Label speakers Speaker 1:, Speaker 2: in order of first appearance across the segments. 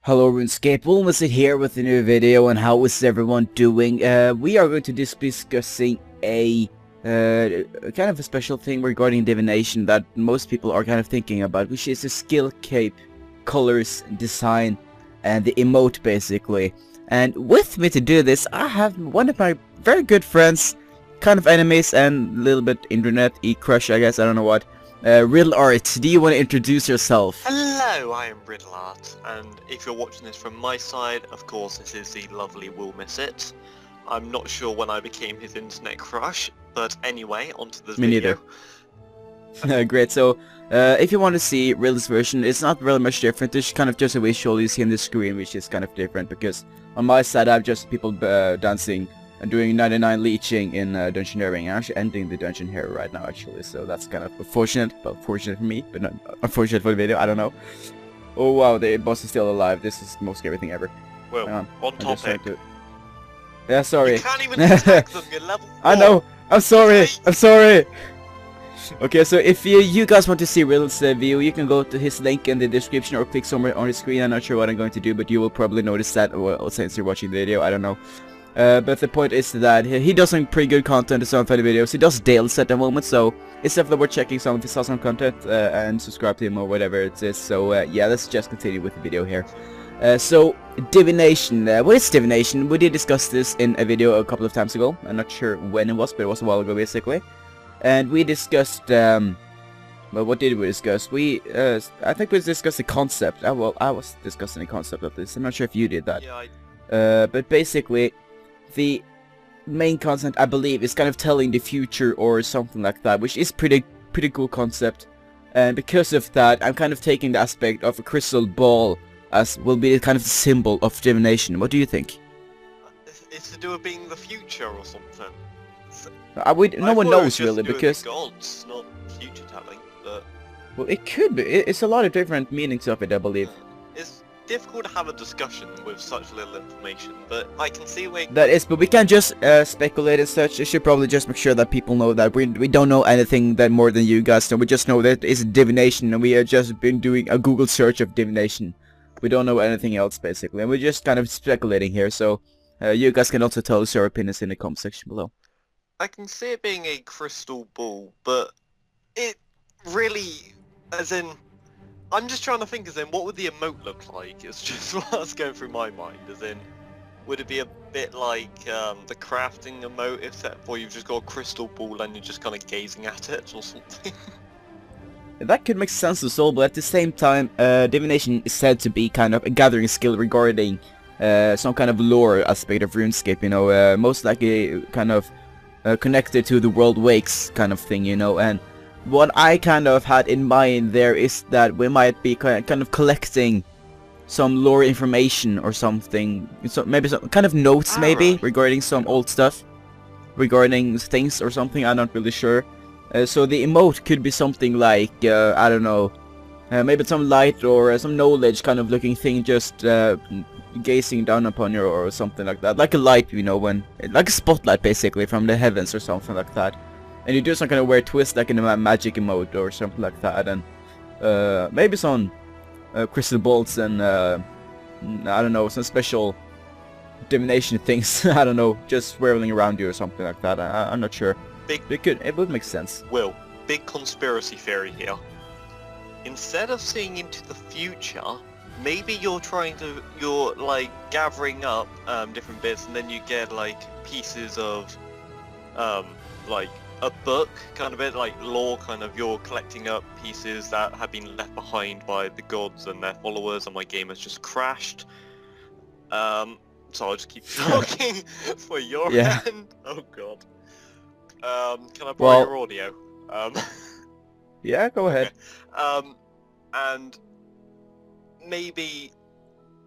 Speaker 1: Hello Runescape, Wilmasit here with a new video, and how is everyone doing? We are going to be discussing a kind of a special thing regarding divination that most people are kind of thinking about, which is the skill cape, colors, design, and the emote basically. And with me to do this, I have one of my very good friends, kind of enemies and a little bit internet crush, I guess, I don't know what. Riddle Art, do you want to introduce yourself?
Speaker 2: Hello, I am Riddle Art, and if you're watching this from my side, of course this is the lovely Wilmissett. I'm not sure when I became his internet crush, but anyway, onto the video.
Speaker 1: Neither. Great, so if you want to see Riddle's version, it's not really much different. It's kind of just a visual you see on the screen, which is kind of different, because on my side I have just people dancing and doing 99 leeching in dungeoneering. I'm actually ending the dungeon here right now, actually, so that's kind of unfortunate. Well, fortunate for me, but not unfortunate for the video, I don't know. Oh wow, the boss is still alive. This is the most scary thing ever.
Speaker 2: Well, on topic.
Speaker 1: Yeah, sorry.
Speaker 2: You can't even attack them, you're level 4.
Speaker 1: I know, I'm sorry, I'm sorry. Okay, so if you guys want to see Riddle's view, you can go to his link in the description or click somewhere on the screen. I'm not sure what I'm going to do, but you will probably notice that, well, since you're watching the video, I don't know. But the point is that he does some pretty good content in some funny videos. He does Dales at the moment, so it's definitely worth checking some of his awesome content and subscribe to him or whatever it is. So yeah, let's just continue with the video here. So Divination, what is Divination? We did discuss this in a video a couple of times ago. I'm not sure when it was, but it was a while ago basically. And we discussed, well, what did we discuss? I think we discussed the concept. Well, I was discussing the concept of this. I'm not sure if you did that.
Speaker 2: Yeah,
Speaker 1: but basically, the main concept, I believe, is kind of telling the future or something like that, which is pretty cool concept. And because of that, I'm kind of taking the aspect of a crystal ball as will be kind of the symbol of divination. What do you think?
Speaker 2: It's to do with being the future or something.
Speaker 1: No one knows really, because
Speaker 2: gods, not future telling, but
Speaker 1: well, it could be. It's a lot of different meanings of it, I believe.
Speaker 2: It's difficult to have a discussion with such little information, but I can see where
Speaker 1: that is, but we can't just speculate as such. You should probably just make sure that people know that we don't know anything that more than you guys know. We just know that it's divination, and we have just been doing a Google search of divination. We don't know anything else basically, and we're just kind of speculating here. So you guys can also tell us your opinions in the comment section below.
Speaker 2: I can see it being a crystal ball, but it really, as in, I'm just trying to think as in, what would the emote look like? It's just what's going through my mind, as in, would it be a bit like the crafting emote, except for you've just got a crystal ball and you're just kind of gazing at it or something?
Speaker 1: That could make sense as well, but at the same time, divination is said to be kind of a gathering skill regarding some kind of lore aspect of RuneScape, you know, most likely kind of connected to the world wakes kind of thing, you know. And what I kind of had in mind there is that we might be kind of collecting some lore information or something, so maybe some kind of notes maybe regarding some old stuff, regarding things or something. I'm not really sure. So the emote could be something like I don't know, maybe some light or some knowledge kind of looking thing, just gazing down upon you or something like that, like a light, you know, when like a spotlight basically from the heavens or something like that. And you do some kind of weird twist like in a magic emote or something like that, and maybe some crystal balls and I don't know, some special divination things. I don't know, just swirling around you or something like that. I'm not sure. It would make sense.
Speaker 2: Will, big conspiracy theory here. Instead of seeing into the future, maybe you're like gathering up different bits, and then you get like pieces of like a book, kind of bit like lore, kind of you're collecting up pieces that have been left behind by the gods and their followers, and my game has just crashed. So I'll just keep talking for your end. Oh god. Can I borrow your audio?
Speaker 1: Yeah, go ahead.
Speaker 2: Okay. And maybe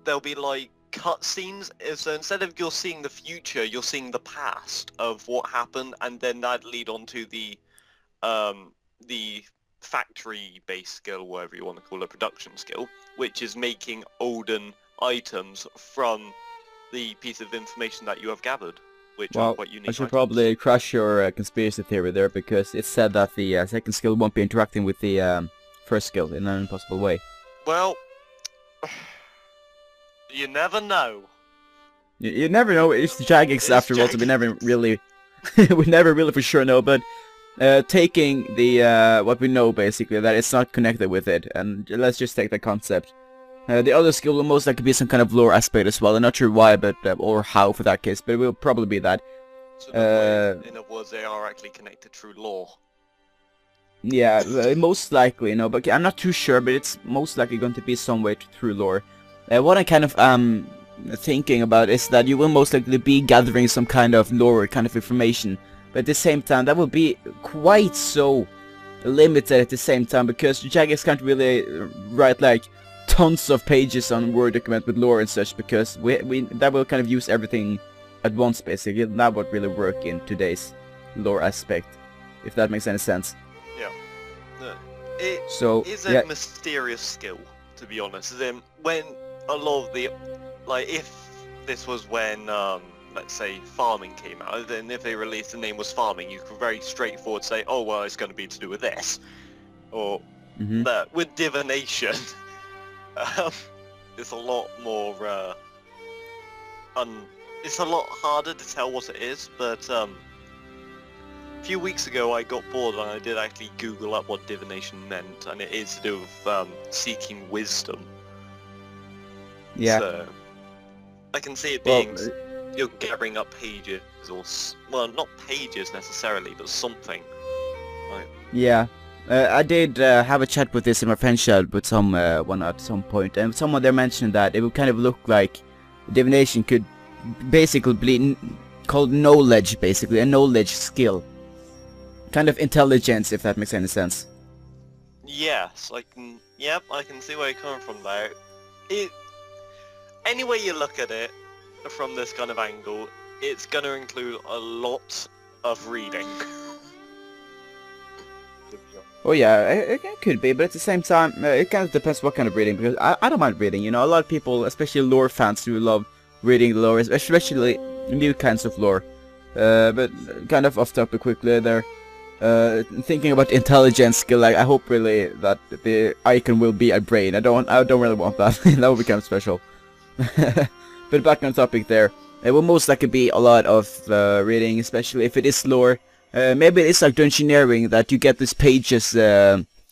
Speaker 2: there'll be like cutscenes, so instead of you're seeing the future, you're seeing the past of what happened, and then that'd lead on to the factory-based skill, whatever you want to call it, production skill, which is making olden items from the piece of information that you have gathered, which are quite unique.
Speaker 1: I should probably crush your conspiracy theory there, because it's said that the second skill won't be interacting with the first skill in an impossible way.
Speaker 2: Well, You never know.
Speaker 1: You never know. It's Jagex after all, so we
Speaker 2: Jagex.
Speaker 1: never really, we never really for sure know. But taking the what we know basically that it's not connected with it, and let's just take the concept. The other skill will most likely be some kind of lore aspect as well. I'm not sure why, but or how for that case, but it will probably be that.
Speaker 2: So in other words, they are actually connected through lore.
Speaker 1: Yeah, most likely, you know, but I'm not too sure, but it's most likely going to be some way through lore. What I kind of thinking about is that you will most likely be gathering some kind of lore, kind of information, but at the same time that will be quite so limited at the same time, because Jagex can't really write like tons of pages on Word document with lore and such, because we that will kind of use everything at once basically. That would really work in today's lore aspect, if that makes any sense.
Speaker 2: Yeah. It
Speaker 1: So
Speaker 2: is a mysterious skill, to be honest. As in, when a lot of the, like, if this was when, let's say, farming came out, then if they released the name was farming, you could very straightforward say, oh, well, it's going to be to do with this. Or, that. With divination, it's a lot more, it's a lot harder to tell what it is, but, a few weeks ago I got bored and I did actually Google up what divination meant, and it is to do with seeking wisdom.
Speaker 1: Yeah.
Speaker 2: So, I can see it being you're gathering up pages, or well, not pages necessarily, but something. Like,
Speaker 1: yeah. I did have a chat with this in my friend chat with someone at some point, and someone there mentioned that it would kind of look like divination could basically be called knowledge, basically a knowledge skill. Kind of intelligence, if that makes any sense.
Speaker 2: yes, yep, I can see where you're coming from there. Any way you look at it, from this kind of angle, it's going to include a lot of reading.
Speaker 1: Oh yeah, it could be, but at the same time, it kind of depends what kind of reading, because I don't mind reading, you know. A lot of people, especially lore fans, who love reading the lore, especially new kinds of lore. But kind of off topic quickly there. Thinking about intelligence skill, like, I hope really that the icon will be a brain. I don't really want that. That would become special. But back on topic there, it will most likely be a lot of reading, especially if it is lore. Maybe it's like engineering, that you get these pages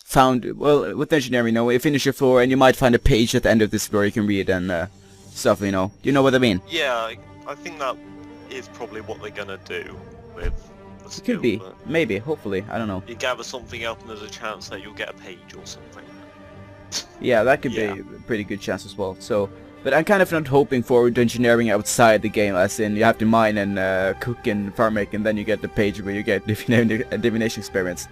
Speaker 1: found. Well, with engineering, you know, you finish your floor and you might find a page at the end of this floor you can read and stuff, you know. Do you know what I mean?
Speaker 2: Yeah, I think that is probably what they're gonna do with the skill.
Speaker 1: Could be, maybe, hopefully, I don't know.
Speaker 2: You gather something up and there's a chance that you'll get a page or something.
Speaker 1: Yeah, that could be a pretty good chance as well. So, but I'm kind of not hoping for engineering outside the game, as in you have to mine and cook and farm make, and then you get the page where you get divination experience.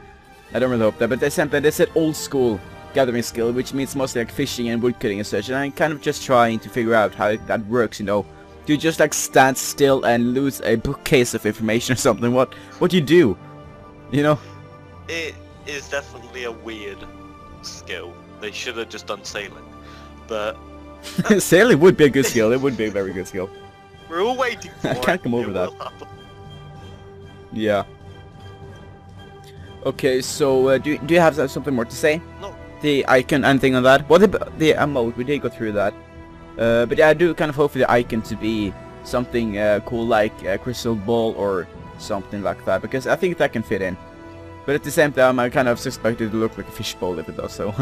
Speaker 1: I don't really hope that, but they said old school gathering skill, which means mostly like fishing and woodcutting and such, and I'm kind of just trying to figure out how that works, you know. Do you just like stand still and lose a bookcase of information or something? What do you do? You know?
Speaker 2: It is definitely a weird skill. They should have just done sailing, but
Speaker 1: sailing would be a good skill. It would be a very good skill.
Speaker 2: we're all waiting for it.
Speaker 1: I can't come over
Speaker 2: It
Speaker 1: that.
Speaker 2: will happen.
Speaker 1: Yeah. Okay, so do you have something more to say?
Speaker 2: No.
Speaker 1: The icon, anything on that? Well, the emote, we did go through that. But yeah, I do kind of hope for the icon to be something cool, like a crystal ball or something like that, because I think that can fit in. But at the same time, I kind of suspect it to look like a fishbowl if it does, so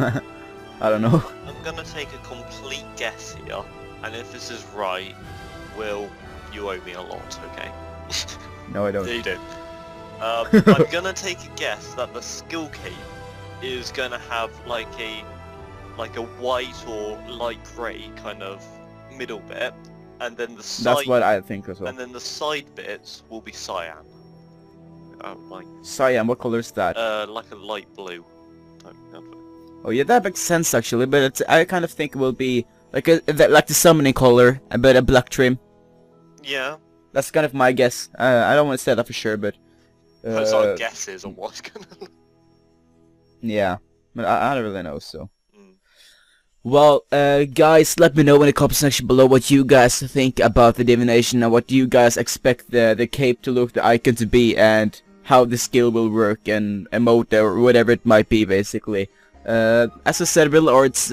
Speaker 1: I don't know.
Speaker 2: I'm gonna take a complete guess here, and if this is right, Will, you owe me a lot, okay?
Speaker 1: No, I don't.
Speaker 2: Yeah, you do. I'm gonna take a guess that the skill cape is gonna have like a white or light grey kind of middle bit, and then the side.
Speaker 1: That's what I think as well.
Speaker 2: And then the side bits will be cyan. Like
Speaker 1: Cyan, what color is that?
Speaker 2: like a light blue.
Speaker 1: Oh yeah, that makes sense actually, but I kind of think it will be like like the summoning color, but a black trim.
Speaker 2: Yeah.
Speaker 1: That's kind of my guess. I don't want to say that for sure, but
Speaker 2: Those are guesses on what's gonna.
Speaker 1: yeah, but I don't really know. So, well, guys, let me know in the comment section below what you guys think about the divination and what you guys expect the cape to look, the icon to be, and how the skill will work and emote or whatever it might be, basically. As I said, Riddle Art's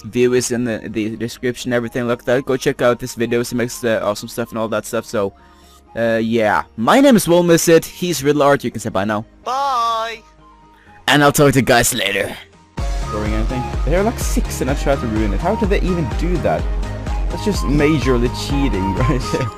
Speaker 1: view is in the description, everything like that. Go check out this video, he makes awesome stuff and all that stuff. So yeah, my name is Wilmissit, he's Riddle Art, you can say bye now.
Speaker 2: Bye!
Speaker 1: And I'll talk to you guys later. Scoring anything? There are like 6 and I tried to ruin it. How did they even do that? That's just majorly cheating right there.